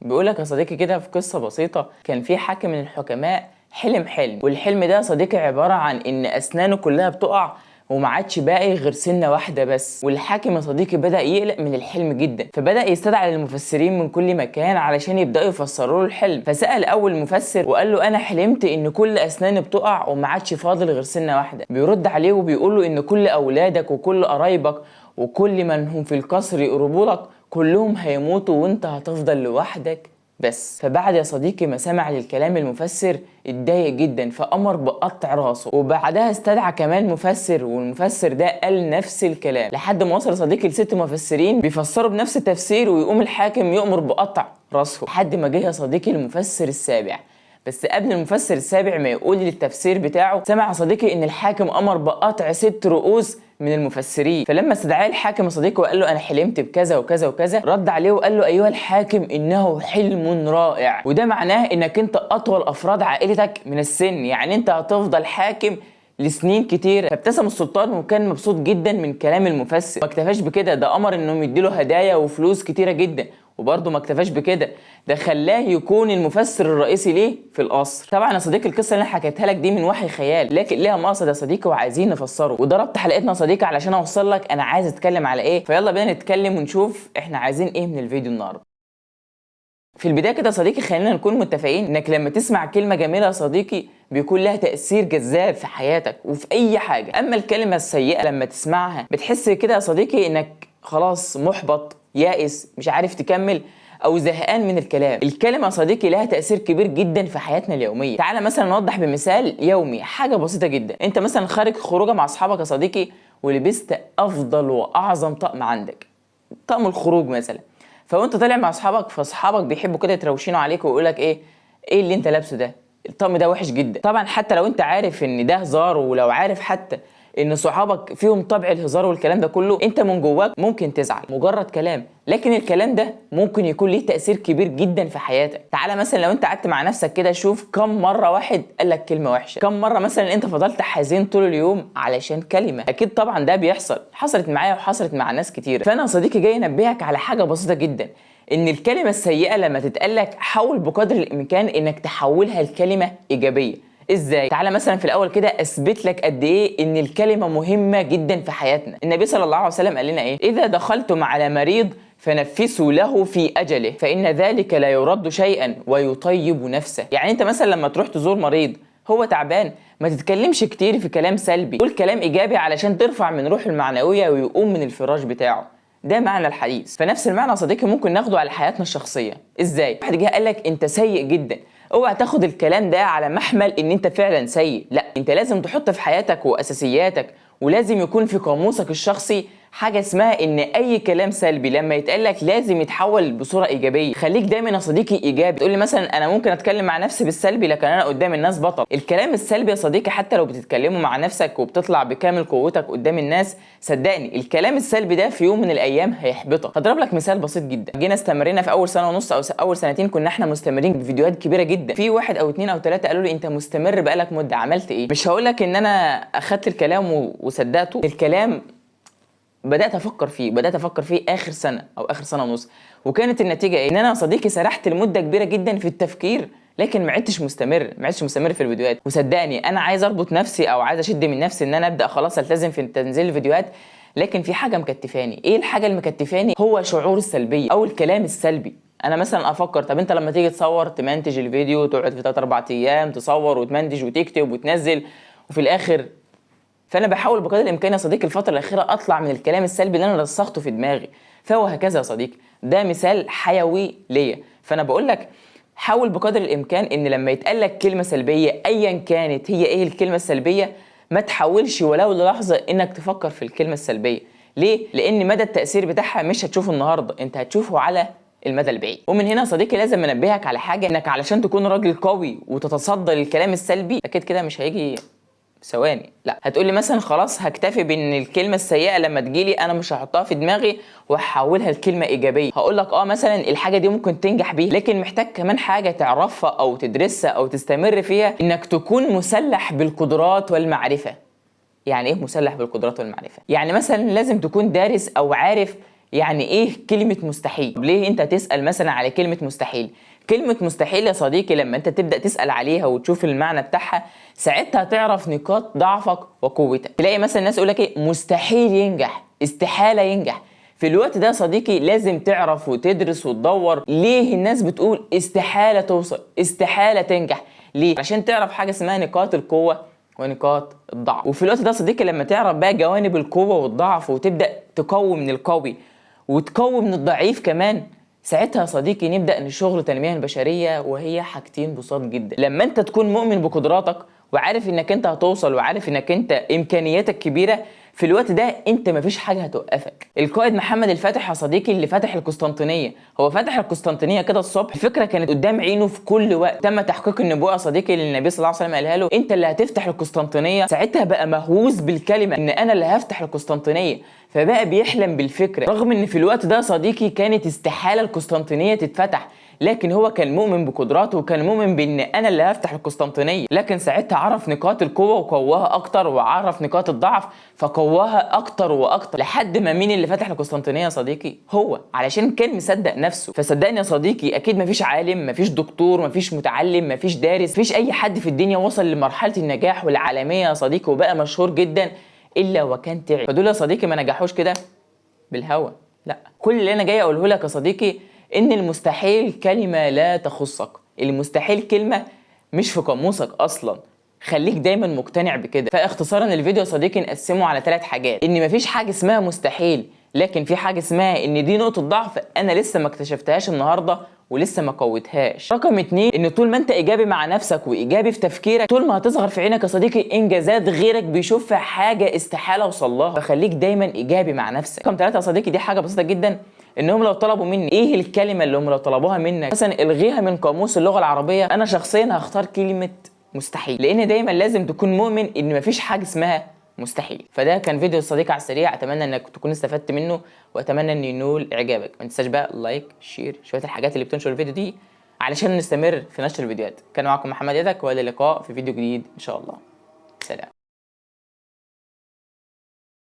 بيقولك يا صديقي كده في قصة بسيطة، كان في حاكم من الحكماء حلم والحلم ده يا صديقي عبارة عن ان اسنانه كلها بتقع وما عادش باقي غير سنة واحدة بس. والحاكم يا صديقي بدأ يقلق من الحلم جدا، فبدأ يستدعي المفسرين من كل مكان علشان يبدأوا يفسروا له الحلم. فسأل اول مفسر وقال له انا حلمت ان كل اسناني بتقع وما عادش فاضل غير سنة واحدة. بيرد عليه وبيقول له ان كل اولادك وكل قرايبك وكل من هم في القصر يقربوا لك كلهم هيموتوا وانت هتفضل لوحدك بس. فبعد يا صديقي ما سمع للكلام المفسر اتضايق جدا، فأمر بقطع راسه. وبعدها استدعى كمان مفسر، والمفسر ده قال نفس الكلام لحد ما وصل صديقي ل6 مفسرين بيفسروا بنفس التفسير، ويقوم الحاكم يؤمر بقطع راسه لحد ما جه يا صديقي المفسر السابع. بس قبل المفسر السابع ما يقول للتفسير بتاعه، سمع صديقي ان الحاكم امر بقطع 6 رؤوس من المفسرين. فلما استدعاه الحاكم يا صديقي وقال له انا حلمت بكذا وكذا وكذا، رد عليه وقال له ايها الحاكم انه حلم رائع، وده معناه انك انت اطول افراد عائلتك من السن، يعني انت هتفضل حاكم لسنين كتير. فابتسم السلطان وكان مبسوط جدا من كلام المفسر. ما اكتفاش بكده، ده امر انهم يديله هدايا وفلوس كتيره جدا. وبرضه ما اكتفاش بكده، ده خلاه يكون المفسر الرئيسي ليه في القصر. طبعا يا صديقي القصه اللي انا حكيتها لك دي من وحي خيال، لكن ليها مقصد يا صديقي وعايزين نفسره. وضربت حلقتنا يا صديقي علشان اوصل لك انا عايز اتكلم على ايه. فيلا بينا نتكلم ونشوف احنا عايزين ايه من الفيديو النهارده. في البدايه كده يا صديقي خلينا نكون متفقين انك لما تسمع كلمه جميله يا صديقي بيكون لها تاثير جذاب في حياتك وفي اي حاجه. اما الكلمه السيئه لما تسمعها بتحس كده يا صديقي انك خلاص محبط يائس مش عارف تكمل او زهقان من الكلام. الكلمه يا صديقي لها تاثير كبير جدا في حياتنا اليوميه. تعالى مثلا نوضح بمثال يومي، حاجه بسيطه جدا. انت مثلا خارج خروجه مع اصحابك يا صديقي ولبست افضل واعظم طقم عندك، طقم الخروج مثلا. فوانت طالع مع اصحابك فاصحابك بيحبوا كده يتروشينوا عليك ويقولك ايه اللي انت لابسه ده، الطقم ده وحش جدا. طبعا حتى لو انت عارف ان ده هزار، ولو عارف حتى ان صحابك فيهم طبع الهزار والكلام ده كله، انت من جواك ممكن تزعل مجرد كلام، لكن الكلام ده ممكن يكون ليه تأثير كبير جدا في حياتك. تعالى مثلا لو انت قعدت مع نفسك كده شوف كم مرة واحد قال لك كلمة وحشة، كم مرة مثلا انت فضلت حزين طول اليوم علشان كلمة. اكيد طبعا ده بيحصل، حصلت معايا وحصلت مع ناس كتير. فانا يا صديقي جاي انبهك على حاجة بسيطة جدا، ان الكلمة السيئة لما تتقالك حاول بقدر الامكان انك تحولها لكلمة ايجابية. ازاي؟ تعالى مثلا في الاول كده اثبت لك قد ايه ان الكلمه مهمه جدا في حياتنا. النبي صلى الله عليه وسلم قال لنا ايه؟ اذا دخلتم على مريض فنفسوا له في اجله فان ذلك لا يرد شيئا ويطيب نفسه. يعني انت مثلا لما تروح تزور مريض هو تعبان، ما تتكلمش كتير في كلام سلبي، قول كلام ايجابي علشان ترفع من روحه المعنويه ويقوم من الفراش بتاعه. ده معنى الحديث. فنفس المعنى يا صديقي ممكن ناخده على حياتنا الشخصيه. ازاي؟ واحد جه قال لك انت سيء جدا، اوعى تاخد الكلام ده على محمل ان انت فعلا سيء، لا، انت لازم تحط في حياتك واساسياتك ولازم يكون في قاموسك الشخصي حاجه اسمها ان اي كلام سلبي لما يتقال لك لازم يتحول بصوره ايجابيه. خليك دايما يا صديقي ايجابي. تقول لي مثلا انا ممكن اتكلم مع نفسي بالسلبي لكن انا قدام الناس بطل. الكلام السلبي يا صديقي حتى لو بتتكلموا مع نفسك وبتطلع بكامل قوتك قدام الناس، صدقني الكلام السلبي ده في يوم من الايام هيحبطك. هضرب لك مثال بسيط جدا. جينا استمرينا في اول سنه ونص او اول سنتين كنا احنا مستمرين بفيديوهات كبيره جدا. في 1 أو 2 أو 3 قالوا لي انت مستمر بقالك مده، عملت ايه؟ مش هقول لك ان انا اخدت الكلام وصدقته. الكلام بدات افكر فيه اخر سنه او اخر سنه ونص، وكانت النتيجه ايه؟ ان انا يا صديقي سرحت لمده كبيره جدا في التفكير، لكن ما عدتش مستمر في الفيديوهات. وصدقني انا عايز اربط نفسي او عايز اشد من نفسي ان انا ابدا خلاص التزم في تنزيل الفيديوهات، لكن في حاجه مكتفاني. ايه الحاجه اللي مكتفاني؟ هو شعور السلبيه او الكلام السلبي. انا مثلا افكر طب انت لما تيجي تصور تمنتج الفيديو تقعد في 3 4 ايام تصور وتمنتج وتكتب وتنزل وفي الاخر. فانا بحاول بقدر الامكان يا صديقي الفتره الاخيره اطلع من الكلام السلبي اللي انا رسخته في دماغي. فهو هكذا يا صديقي، ده مثال حيوي ليا. فانا بقول لك حاول بقدر الامكان ان لما يتقال لك كلمه سلبيه ايا كانت هي ايه الكلمه السلبيه، ما تحاولش ولو للحظه انك تفكر في الكلمه السلبيه. ليه؟ لان مدى التاثير بتاعها مش هتشوفه النهارده، انت هتشوفه على المدى البعيد. ومن هنا يا صديقي لازم انبهك على حاجه، انك علشان تكون راجل قوي وتتصدى للكلام السلبي اكيد كده مش هيجي ثواني، لا. هتقولي مثلا خلاص هكتفي بان الكلمه السيئه لما تجيلي انا مش هحطها في دماغي وهحولها لكلمه ايجابيه. هقول لك مثلا الحاجه دي ممكن تنجح بيها، لكن محتاج كمان حاجه تعرفها او تدرسها او تستمر فيها، انك تكون مسلح بالقدرات والمعرفه. يعني ايه مسلح بالقدرات والمعرفه؟ يعني مثلا لازم تكون دارس او عارف يعني ايه كلمة مستحيل؟ ليه انت تسأل مثلا على كلمة مستحيل؟ كلمة مستحيل يا صديقي لما انت تبدأ تسأل عليها وتشوف المعنى بتاعها، ساعتها تعرف نقاط ضعفك وقوتك. تلاقي مثلا الناس يقول لك ايه، مستحيل ينجح، استحالة ينجح. في الوقت ده يا صديقي لازم تعرف وتدرس وتدور ليه الناس بتقول استحالة توصل، استحالة تنجح. ليه؟ عشان تعرف حاجة اسمها نقاط القوة ونقاط الضعف. وفي الوقت ده يا صديقي لما تعرف بقى جوانب القوة والضعف وتبدأ تقوي من القوي وتقوي من الضعيف كمان، ساعتها يا صديقي نبدأ نشغل التنمية البشرية، وهي حاجتين بسيط جدا. لما انت تكون مؤمن بقدراتك وعارف انك انت هتوصل وعارف انك انت امكانياتك كبيرة، في الوقت ده انت مفيش حاجه هتوقفك. القائد محمد الفاتح يا صديقي اللي فتح القسطنطينيه، هو فتح القسطنطينيه كده الصبح، الفكره كانت قدام عينه في كل وقت. تم تحقيق النبوءه يا صديقي اللي النبي صلى الله عليه وسلم قالها له، انت اللي هتفتح القسطنطينيه. ساعتها بقى مهووس بالكلمه ان انا اللي هفتح القسطنطينيه، فبقى بيحلم بالفكره، رغم ان في الوقت ده يا صديقي كانت استحاله القسطنطينيه تتفتح، لكن هو كان مؤمن بقدراته وكان مؤمن بان انا اللي هفتح القسطنطينيه. لكن ساعتها عرف نقاط القوه وقواها اكتر، وعرف نقاط الضعف فقواها اكتر واكتر، لحد ما مين اللي فتح القسطنطينيه يا صديقي؟ هو، علشان كان مصدق نفسه. فصدقني يا صديقي اكيد مفيش عالم، مفيش دكتور، مفيش متعلم، مفيش دارس، مفيش اي حد في الدنيا وصل لمرحله النجاح والعالميه يا صديقي وبقى مشهور جدا الا وكان تعب. فدول يا صديقي ما نجحوش كده بالهوى، لا. كل اللي انا جاي اقوله لك يا صديقي ان المستحيل كلمه لا تخصك، المستحيل كلمه مش في قاموسك اصلا. خليك دايما مقتنع بكده. فاختصارا الفيديو يا صديقي نقسمه على 3 حاجات، ان مفيش حاجه اسمها مستحيل، لكن في حاجه اسمها ان دي نقطه ضعف انا لسه ما اكتشفتهاش النهارده ولسه ما قوتهاش. رقم 2، ان طول ما انت ايجابي مع نفسك وايجابي في تفكيرك، طول ما هتظهر في عينك يا صديقي انجازات غيرك بيشوفها حاجه استحاله اوصل لها. فخليك دايما ايجابي مع نفسك. رقم 3 يا صديقي دي حاجه بسيطه جدا، انهم لو طلبوا مني ايه الكلمه اللي هم لو طلبوها منك مثلا الغيها من قاموس اللغه العربيه، انا شخصيا هختار كلمه مستحيل، لان دايما لازم تكون مؤمن ان مفيش حاجه اسمها مستحيل. فده كان فيديو الصديق على السريع، اتمنى انك تكون استفدت منه واتمنى ان ينول اعجابك. ما تنساش بقى لايك، شير، شويه الحاجات اللي بتنشر الفيديو دي علشان نستمر في نشر الفيديوهات. كان معكم محمد يدك، والى اللقاء في فيديو جديد ان شاء الله. سلام.